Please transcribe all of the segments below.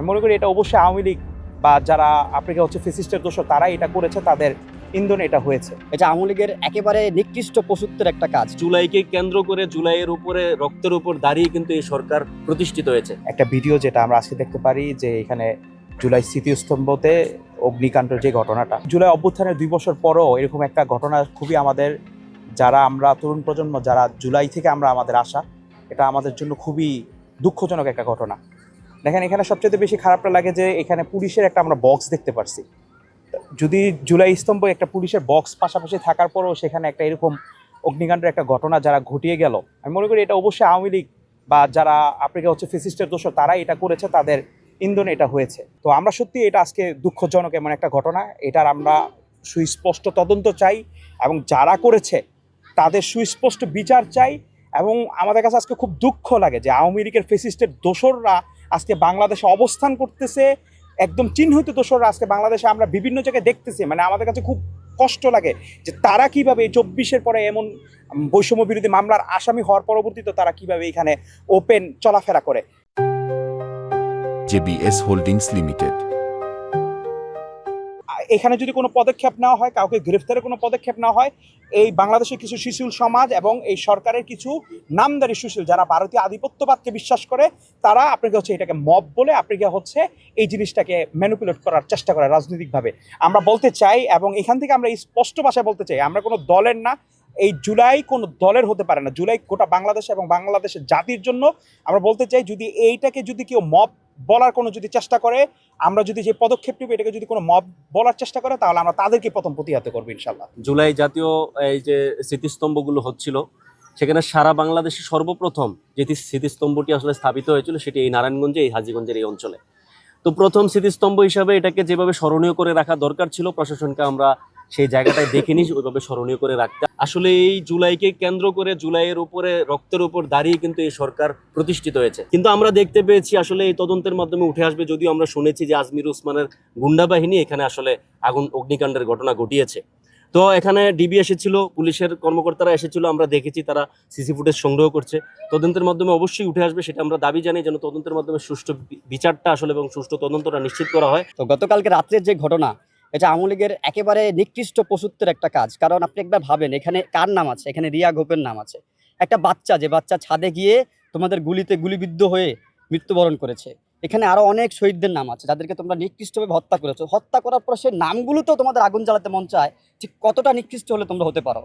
আমি মনে করি এটা অবশ্যই আওয়ামী লীগ বা যারা আপনাকে হচ্ছে ফেসিস্টের দোষর তারা এটা করেছে, তাদের ইন্ধনে এটা হয়েছে। এটা আওয়ামী লীগের একেবারে নিকৃষ্ট পশুত্বের একটা কাজ। জুলাইকে কেন্দ্র করে, জুলাইয়ের উপরে, রক্তের উপর দাঁড়িয়ে কিন্তু এই সরকার প্রতিষ্ঠিত হয়েছে। একটা ভিডিও যেটা আমরা আজকে দেখতে পারি যে এখানে জুলাই স্মৃতিস্তম্ভতে অগ্নিকাণ্ডের যে ঘটনাটা, জুলাই অভ্যুত্থানের 2 বছর পরও এরকম একটা ঘটনা খুবই আমাদের, যারা আমরা তরুণ প্রজন্ম, যারা জুলাই থেকে আমরা আমাদের আশা, এটা আমাদের জন্য খুবই দুঃখজনক একটা ঘটনা। দেখেন এখানে সবচেয়ে বেশি খারাপটা লাগে যে এখানে পুলিশের একটা আমরা বক্স দেখতে পারছি। যদি জুলাই স্তম্ভ একটা পুলিশের বক্স পাশাপাশি থাকার পরেও সেখানে একটা এরকম অগ্নিকাণ্ডের একটা ঘটনা যারা ঘটিয়ে গেল, আমি মনে করি এটা অবশ্যই আওয়ামী লীগ বা যারা আপনাকে হচ্ছে ফেসিস্টের দোষর তারা এটা করেছে, তাদের ইন্ধনে এটা হয়েছে। তো আমরা সত্যি এটা আজকে দুঃখজনক এমন একটা ঘটনা, এটার আমরা সুস্পষ্ট তদন্ত চাই এবং যারা করেছে তাদের সুস্পষ্ট বিচার চাই। এবং আমাদের কাছে আজকে খুব দুঃখ লাগে যে আওয়ামী লীগের ফেসিস্টের দোসররা আজকে বাংলাদেশে অবস্থান করতেছে, একদম চিহ্নিত দোসররা আজকে বাংলাদেশে আমরা বিভিন্ন জায়গায় দেখতেছি। মানে আমাদের কাছে খুব কষ্ট লাগে যে তারা কিভাবে এই 24-এর পরে এমন বৈষম্য বিরোধী মামলার আসামি হওয়ার পরবর্তীতে তারা কিভাবে এখানে ওপেন চলাফেরা করে। JBS holdings limited. এখানে যদি কোনো পদক্ষেপ নেওয়া হয়, কাউকে গ্রেফতারের কোনো পদক্ষেপ নেওয়া হয়, এই বাংলাদেশের কিছু সুশীল সমাজ এবং এই সরকারের কিছু নামদারি সুশীল যারা ভারতীয় আধিপত্যবাদকে বিশ্বাস করে, তারা আপনাকে হচ্ছে এটাকে মব বলে আপনাকে হচ্ছে এই জিনিসটাকে ম্যানিপুলেট করার চেষ্টা করে রাজনৈতিকভাবে। আমরা বলতে চাই এবং এখান থেকে আমরা স্পষ্ট ভাষায় বলতে চাই, আমরা কোনো দলের না, এই জুলাই কোনো দলের হতে পারে না। জুলাই গোটা বাংলাদেশ এবং বাংলাদেশের জাতির জন্য। আমরা বলতে চাই যদি এইটাকে যদি কেউ মব বলার কোনো যদি চেষ্টা করে, আমরা যদি যে পদক্ষেপ নেব এটাকে যদি কোনো মব বলার চেষ্টা করে, তাহলে আমরা তাদেরকে প্রথম প্রতিহত করবো ইনশাল্লাহ। জুলাই জাতীয় এই যে স্মৃতিস্তম্ভগুলো হচ্ছিল, সেখানে সারা বাংলাদেশে সর্বপ্রথম যে স্মৃতিস্তম্ভটি আসলে স্থাপিত হয়েছিল সেটি এই নারায়ণগঞ্জে, এই হাজীগঞ্জের এই অঞ্চলে। তো প্রথম স্মৃতিস্তম্ভ হিসাবে এটাকে যেভাবে স্মরণীয় করে রাখা দরকার ছিল, প্রশাসনকে আমরা সেই জায়গাটায় দেখিনি ওইভাবে স্মরণীয় করে রাখতে। আসলে এই জুলাইকে কেন্দ্র করে, জুলাইয়ের উপরে, রক্তের উপর দাঁড়িয়ে কিন্তু এই সরকার প্রতিষ্ঠিত হয়েছে। কিন্তু আমরা দেখতে পেয়েছি আসলে এই তদন্তের মাধ্যমে উঠে আসবে, যদিও আমরা শুনেছি যে আজমির ওসমানের গুন্ডা বাহিনী এখানে আসলে অগ্নিকাণ্ডের ঘটনা ঘটিয়েছে। তো এখানে ডিবি এসেছিল, পুলিশের কর্মকর্তারা এসেছিল, আমরা দেখেছি তারা সিসি ফুটেজ সংগ্রহ করছে। তদন্তের মাধ্যমে অবশ্যই উঠে আসবে, সেটা আমরা দাবি জানাই যেন তদন্তের মাধ্যমে সুষ্ঠু বিচারটা আসলে এবং সুষ্ঠু তদন্তটা নিশ্চিত করা হয়। তো গতকালকে রাত্রের যে ঘটনা, এটা আওয়ামী লীগের একেবারে নিকৃষ্ট পশুত্বের একটা কাজ। কারণ আপনি একবার ভাবেন, এখানে কার নাম আছে? এখানে রিয়া গোপের নাম আছে, একটা বাচ্চা, যে বাচ্চা ছাদে গিয়ে তোমাদের গুলিতে গুলিবিদ্ধ হয়ে মৃত্যুবরণ করেছে। এখানে আরো অনেক শহীদদের নাম আছে যাদেরকে তোমরা নিকৃষ্টভাবে হত্যা করেছো। হত্যা করার পর সেই নামগুলোতেও তোমাদের আগুন জ্বালাতে মন চায়, ঠিক কতটা নিকৃষ্ট হলে তোমরা হতে পারো।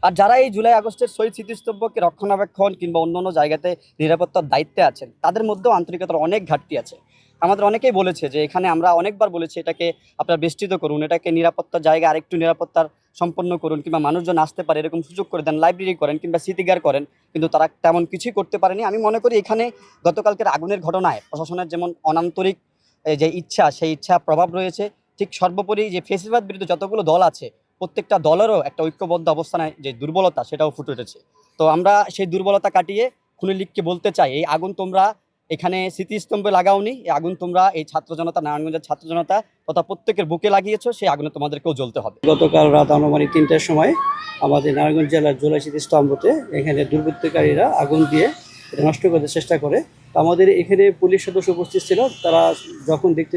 আর যারা এই জুলাই আগস্টের শহীদ স্মৃতিস্তম্ভকে রক্ষণাবেক্ষণ কিংবা অন্যান্য জায়গাতে নিরাপত্তার দায়িত্বে আছেন, তাদের মধ্যেও আন্তরিকতার অনেক ঘাটতি আছে। আমাদের অনেকেই বলেছে যে এখানে, আমরা অনেকবার বলেছি এটাকে আপনারা বেষ্টিত করুন, এটাকে নিরাপত্তার জায়গা আরেকটু নিরাপত্তার সম্পন্ন করুন, কিংবা মানুষজন আসতে পারে এরকম সুযোগ করে দেন, লাইব্রেরি করেন কিংবা স্মৃতিগার করেন, কিন্তু তারা তেমন কিছুই করতে পারেনি। আমি মনে করি এখানে গতকালকের আগুনের ঘটনায় প্রশাসনের যেমন অনান্তরিক যে ইচ্ছা, সেই ইচ্ছা প্রভাব রয়েছে, ঠিক সর্বোপরি যে ফেসিবাদ বিরুদ্ধে যতগুলো দল আছে প্রত্যেকটা দলেরও একটা ঐক্যবদ্ধ অবস্থানে যে দুর্বলতা, সেটাও ফুটে উঠেছে। তো আমরা সেই দুর্বলতা কাটিয়ে খুনি লীগকে বলতে চাই, এই আগুন তোমরা এখানে স্মৃতিস্তম্ভে লাগাওনি, এই আগুন তোমরা এই ছাত্র জনতা, নারায়ণগঞ্জের ছাত্র জনতা তথা প্রত্যেকের বুকে লাগিয়েছো, সেই আগুনে তোমাদেরকেও জ্বলতে হবে। গতকাল রাত আনুমানিক 3টার সময় আমাদের নারায়ণগঞ্জ জেলার জুলাই স্মৃতিস্তম্ভতে এখানে দুর্বৃত্তকারীরা আগুন দিয়ে এটা নষ্ট করতে চেষ্টা করে। তো আমাদের এখানে পুলিশ সদস্য উপস্থিত ছিল, তারা যখন দেখতে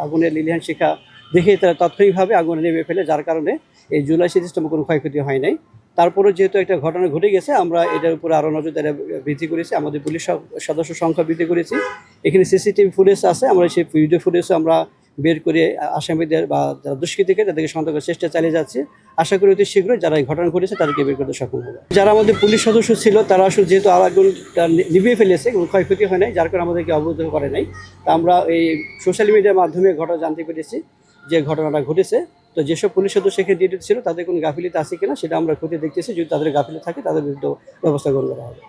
আগুনের লিলিহান শিখা দেখে তারা তাৎক্ষণিকভাবে আগুনে নেমে ফেলে, যার কারণে এই জুলাই স্মৃতিস্তম্ভ কোনো ক্ষয়ক্ষতি হয় নাই। তারপরে যেহেতু একটা ঘটনা ঘটে গেছে, আমরা এটার উপরে আরও নজরদারি বৃদ্ধি করেছি, আমাদের পুলিশ সদস্য সংখ্যা বৃদ্ধি করেছি। এখানে সিসিটিভি ফুটেজ আছে, আমরা সেই ভিডিও ফুটেজও আমরা বের করে আসামিদের বা যারা দুষ্কৃতীকে তাদেরকে শনাক্ত করার চেষ্টা চালিয়ে যাচ্ছি। আশা করি অতি শীঘ্রই যারা এই ঘটনা ঘটেছে তাদেরকে বের করতে সক্ষম হবে। যারা আমাদের পুলিশ সদস্য ছিল তারা আসলে যেহেতু আগুনটা নিভিয়ে ফেলেছে, কোনো ক্ষয়ক্ষতি হয় নাই, যার কারণে আমাদেরকে অবগত করে নাই। তা আমরা এই সোশ্যাল মিডিয়ার মাধ্যমে ঘটনা জানতে পেরেছি যে ঘটনাটা ঘটেছে। তো যেসব পুলিশ সদস্য সেখানে ডিউটি ছিল তাদের কোনো গাফিলিতে আছে কিনা সেটা আমরা খতিয়ে দেখতেছি, যদি তাদের গাফিলতি থাকে তাদের বিরুদ্ধে ব্যবস্থা গ্রহণ করা হবে।